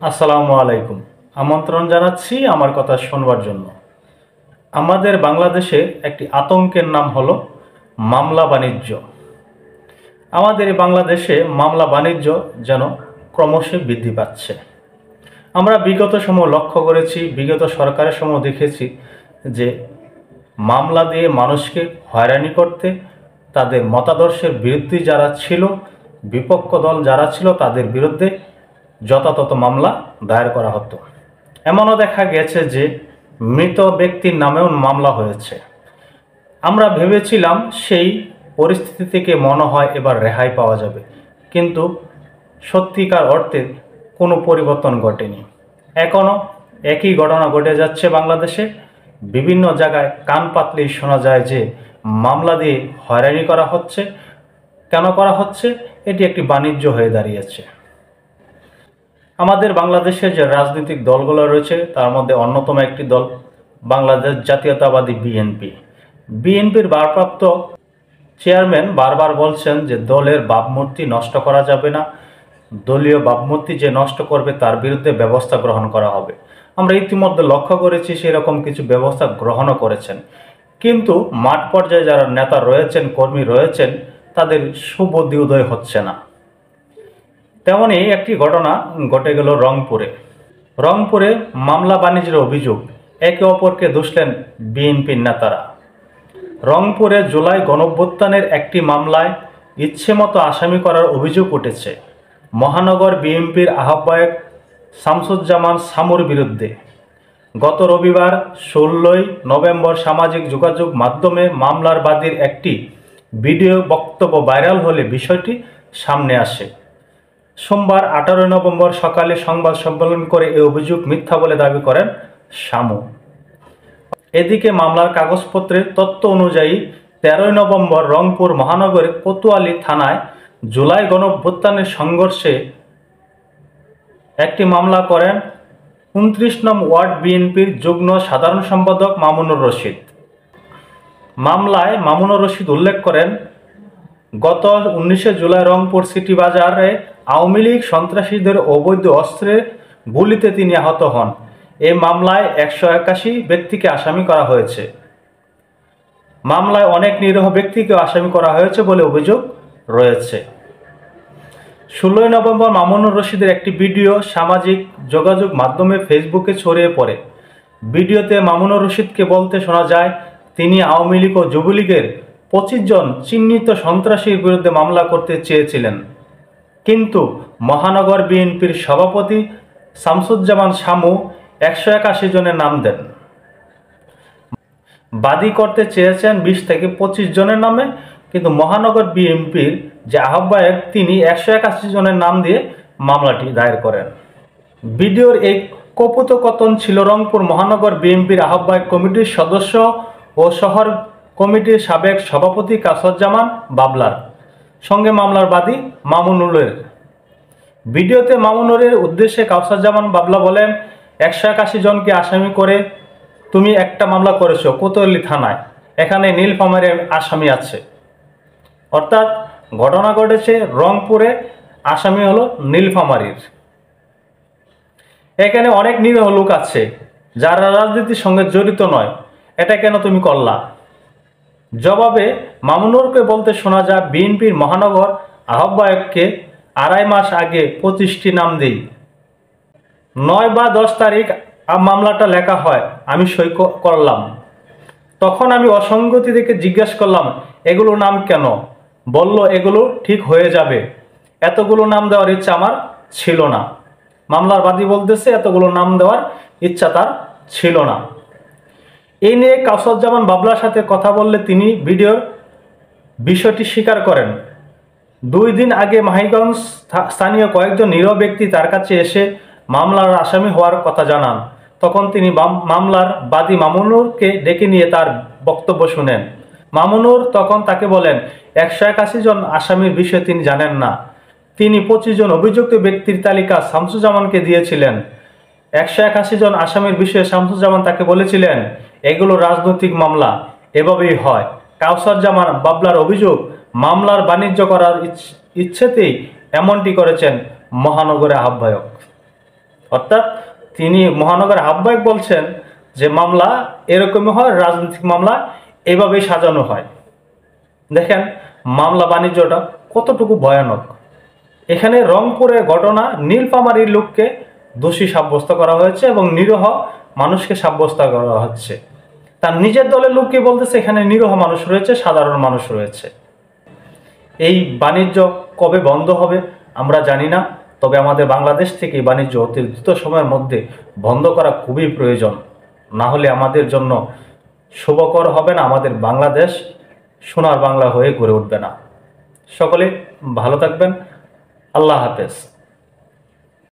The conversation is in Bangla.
আসসালামু আলাইকুম। আমন্ত্রণ জানাচ্ছি আমার কথা শোনবার জন্য। আমাদের বাংলাদেশে একটি আতঙ্কের নাম হলো মামলা বাণিজ্য। আমাদের এই বাংলাদেশে মামলা বাণিজ্য যেন ক্রমশ বৃদ্ধি পাচ্ছে। আমরা বিগত সময় লক্ষ্য করেছি, বিগত সরকারের সময় দেখেছি যে মামলা দিয়ে মানুষকে হয়রানি করতে, তাদের মতাদর্শের বিরুদ্ধে যারা ছিল, বিপক্ষ দল যারা ছিল তাদের বিরুদ্ধে যথাযথ মামলা দায়ের করা হতো। এমনও দেখা গেছে যে মৃত ব্যক্তির নামেও মামলা হয়েছে। আমরা ভেবেছিলাম সেই পরিস্থিতি থেকে মনে হয় এবার রেহাই পাওয়া যাবে, কিন্তু সত্যিকার অর্থে কোনো পরিবর্তন ঘটেনি। এখনও একই ঘটনা ঘটে যাচ্ছে বাংলাদেশে। বিভিন্ন জায়গায় কান পাতলেই শোনা যায় যে মামলা দিয়ে হয়রানি করা হচ্ছে। কেন করা হচ্ছে? এটি একটি বাণিজ্য হয়ে দাঁড়িয়েছে। আমাদের বাংলাদেশের যে রাজনৈতিক দলগুলো রয়েছে তার মধ্যে অন্যতম একটি দল বাংলাদেশ জাতীয়তাবাদী বিএনপি। বিএনপির ভারপ্রাপ্ত চেয়ারম্যান বারবার বলছেন যে দলের ভাবমূর্তি নষ্ট করা যাবে না, দলীয় ভাবমূর্তি যে নষ্ট করবে তার বিরুদ্ধে ব্যবস্থা গ্রহণ করা হবে। আমরা ইতিমধ্যে লক্ষ্য করেছি সেরকম কিছু ব্যবস্থা গ্রহণও করেছেন, কিন্তু মাঠ পর্যায়ে যারা নেতা রয়েছেন, কর্মী রয়েছেন, তাদের সুবুদ্ধি উদয় হচ্ছে না। তেমনই একটি ঘটনা ঘটে গেল রংপুরে। রংপুরে মামলা বাণিজ্যের অভিযোগ, একে অপরকে দুষলেন বিএনপির নেতারা। রংপুরে জুলাই গণঅভ্যুত্থানের একটি মামলায় ইচ্ছেমতো আসামি করার অভিযোগ উঠেছে মহানগর বিএনপির আহ্বায়ক শামসুজ্জামান শামুর বিরুদ্ধে। গত রবিবার 16 নভেম্বর সামাজিক যোগাযোগ মাধ্যমে মামলার বাদীর একটি ভিডিও বক্তব্য ভাইরাল হলে বিষয়টি সামনে আসে। সোমবার 18 নভেম্বর সকালে সংবাদ সম্মেলন করে এই অভিযোগ মিথ্যা বলে দাবি করেন শামু। এদিকে মামলার কাগজপত্রের তথ্য অনুযায়ী 13 নভেম্বর রংপুর মহানগরের কোতোয়ালি থানায় জুলাই গণঅভ্যুত্থানের সংঘর্ষে একটি মামলা করেন 29 নং ওয়ার্ড বিএনপির যুগ্ম সাধারণ সম্পাদক মামুনুর রশিদ। মামলায় মামুনুর রশিদ উল্লেখ করেন, গত 19 জুলাই রংপুর সিটি বাজারে আওয়ামী লীগ সন্ত্রাসীদের অবৈধ অস্ত্রের গুলিতে তিনি আহত হন। এই মামলায় 181 ব্যক্তিকে আসামি করা হয়েছে। মামলায় অনেক নিরীহ ব্যক্তিকে আসামি করা হয়েছে বলে অভিযোগ রয়েছে। 16 নভেম্বর মামুনুর রশিদের একটি ভিডিও সামাজিক যোগাযোগ মাধ্যমে ফেসবুকে ছড়িয়ে পড়ে। ভিডিওতে মামুনুর রশিদকে বলতে শোনা যায় তিনি আওয়ামী লীগ ও যুবলীগের 25 জন চিহ্নিত সন্ত্রাসীর বিরুদ্ধে মামলা করতে চেয়েছিলেন, কিন্তু মহানগর বিএনপির সভাপতি শামসুজ্জামান শামু 181 জনের নাম দেন। বাদী করতে চেয়েছেন 20 থেকে 25 জনের নামে, কিন্তু মহানগর বিএনপির যে আহ্বায়ক তিনি 181 জনের নাম দিয়ে মামলাটি দায়ের করেন। ভিডিওর এই কপোতকথন ছিল রংপুর মহানগর বিএনপির আহ্বায়ক কমিটির সদস্য ও শহর কমিটির সাবেক সভাপতি কাসরুজ্জামান বাবলার সঙ্গে মামলার বাদী মামুনুরের। ভিডিওতে মামুনুরের উদ্দেশ্যে কাসরুজ্জামান বাবলা বলেন, 181 জনকে আসামি করে তুমি একটা মামলা করেছো কোতোয়ালি থানায়, এখানে নীলফামারীর আসামি আছে। অর্থাৎ ঘটনা ঘটেছে রংপুরে, আসামি হলো নীলফামারীর। এখানে অনেক নিরীহ লোক আছে যারা রাজনীতির সঙ্গে জড়িত নয়, এটা কেন তুমি করলা? জবাবে মামুনুরকে বলতে শোনা যায়, বিএনপির মহানগর আহ্বায়ককে 2.5 মাস আগে 25টি নাম দেই, 9 বা 10 তারিখ মামলাটা লেখা হয়, আমি সই করলাম। তখন আমি অসঙ্গতি থেকে জিজ্ঞাসা করলাম এগুলো নাম কেন? বলল এগুলো ঠিক হয়ে যাবে, এতগুলো নাম দেওয়ার ইচ্ছা আমার ছিল না। মামলার বাদী বলতেছে এতগুলো নাম দেওয়ার ইচ্ছা তার ছিল না। এই নিয়ে কাসরুজ্জামান বাবলার সাথে কথা বললে তিনি ভিডিওর বিষয়টি স্বীকার করেন। 2 দিন আগে মাহিগঞ্জ স্থানীয় কয়েকজন নিরীহ ব্যক্তি তার কাছে এসে মামলার আসামি হওয়ার কথা জানান। তখন তিনি মামলার বাদী মামুনুরকে ডেকে নিয়ে তার বক্তব্য শুনেন। মামুনুর তখন তাকে বলেন 181 জন আসামির বিষয়ে তিনি জানেন না। তিনি 25 জন অভিযুক্ত ব্যক্তির তালিকা শামসুজ্জামানকে দিয়েছিলেন। 181 জন আসামির বিষয়ে শামসুজ্জামান তাকে বলেছিলেন এগুলো রাজনৈতিক মামলা, এভাবেই হয়। কাসরুজ্জামান বাবলার অভিযোগ, মামলার বাণিজ্য করার ইচ্ছেতেই এমনটি করেছেন মহানগরের আহ্বায়ক। অর্থাৎ তিনি মহানগর আহ্বায়ক বলছেন যে মামলা এরকমই হয়, রাজনৈতিক মামলা এভাবেই সাজানো হয়। দেখেন মামলা বাণিজ্যটা কতটুকু ভয়ানক। এখানে রংপুরের ঘটনা, নীলফামারীর লোককে দোষী সাব্যস্ত করা হয়েছে এবং নিরীহ মানুষকে সাব্যস্ত করা হচ্ছে। তার নিজের দলের লোককে বলতেছে এখানে নিরীহ মানুষ রয়েছে, সাধারণ মানুষ রয়েছে। এই বাণিজ্য কবে বন্ধ হবে আমরা জানি না, তবে আমাদের বাংলাদেশ থেকে এই বাণিজ্য অতি দ্রুত সময়ের মধ্যে বন্ধ করা খুবই প্রয়োজন। না হলে আমাদের জন্য শুভকর হবে না, আমাদের বাংলাদেশ সোনার বাংলা হয়ে গড়ে উঠবে না। সকলে ভালো থাকবেন। আল্লাহ হাফেজ।